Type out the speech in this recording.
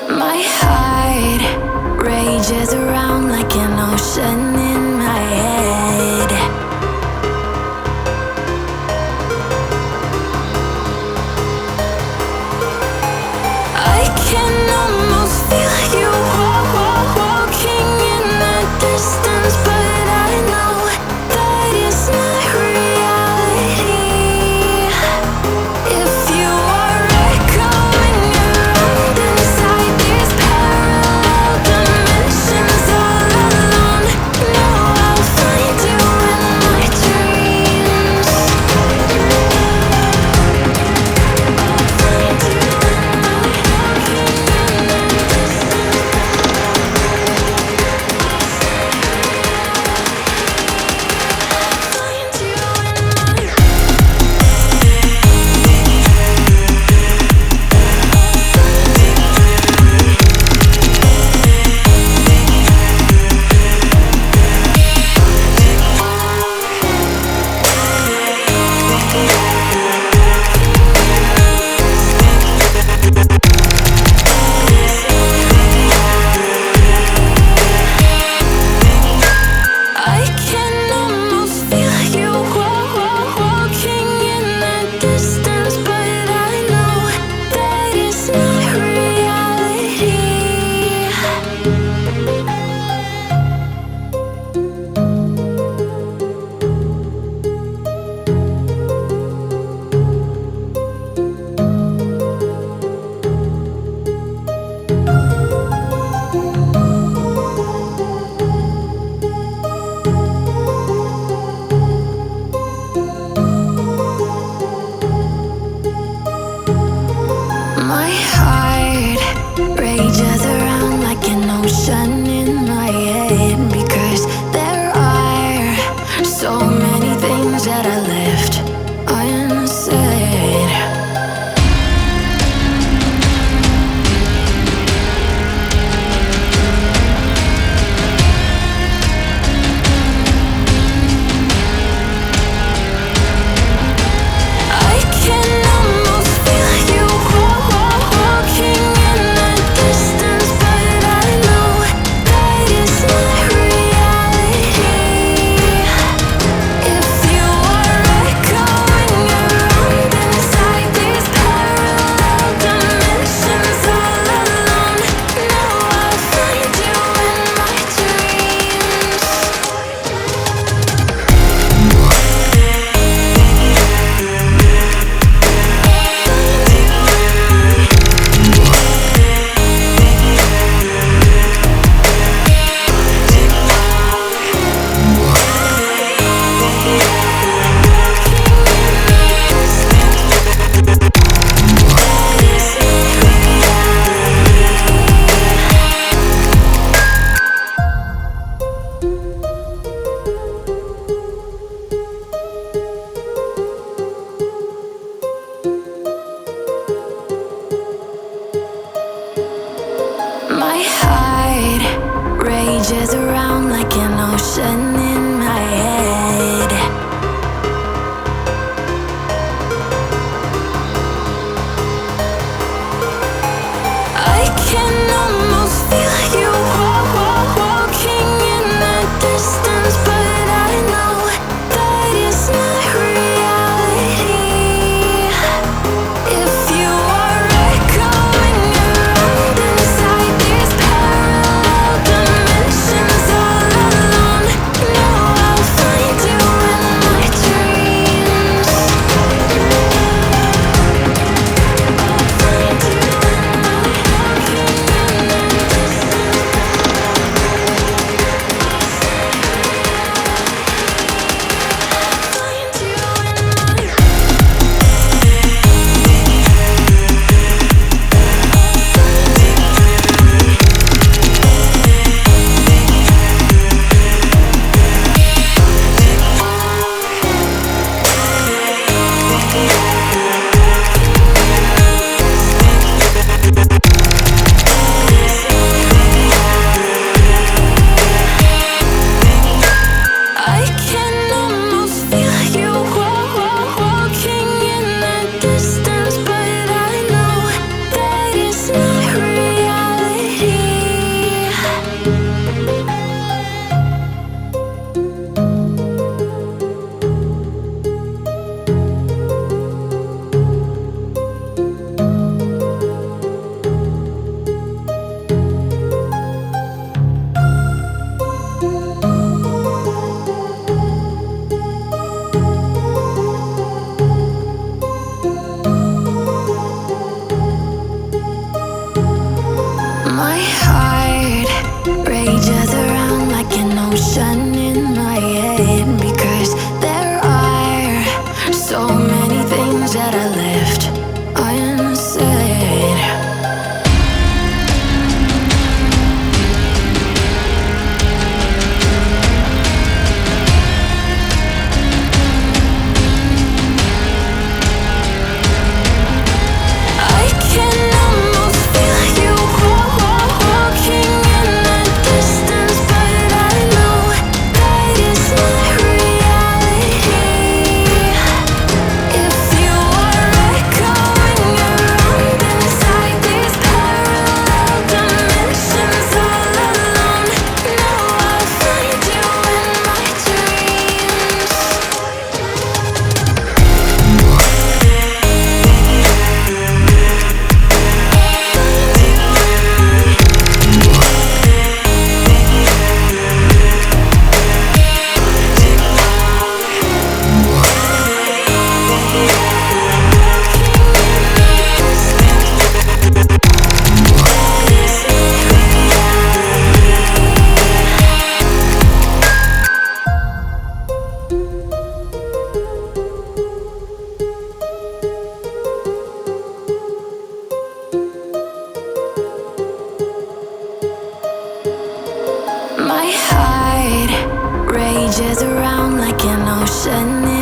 My heart rages around like an ocean in my head. I can almost feel you walking in the distance, but I know that it's not reality. If you are echoing around inside these parallel dimensions all alone, no, I'll find you in my dreams. I'll find you in my I can almost feel you walking in the distance, but I know that it's not reality. My heart rages around like an ocean in my head, because there are so many things that I left unsaid. I can almost feel you walking in the distance, but I know that it's not reality. If you are echoing around inside these parallel dimensions all alone, no, I'll find you in my dreams. My heart rages around like an ocean in my head. I can almost feel you walking in the distance, but I know that it's not reality. If you are echoing around inside these parallel dimensions all alone, no, My heart rages around like an ocean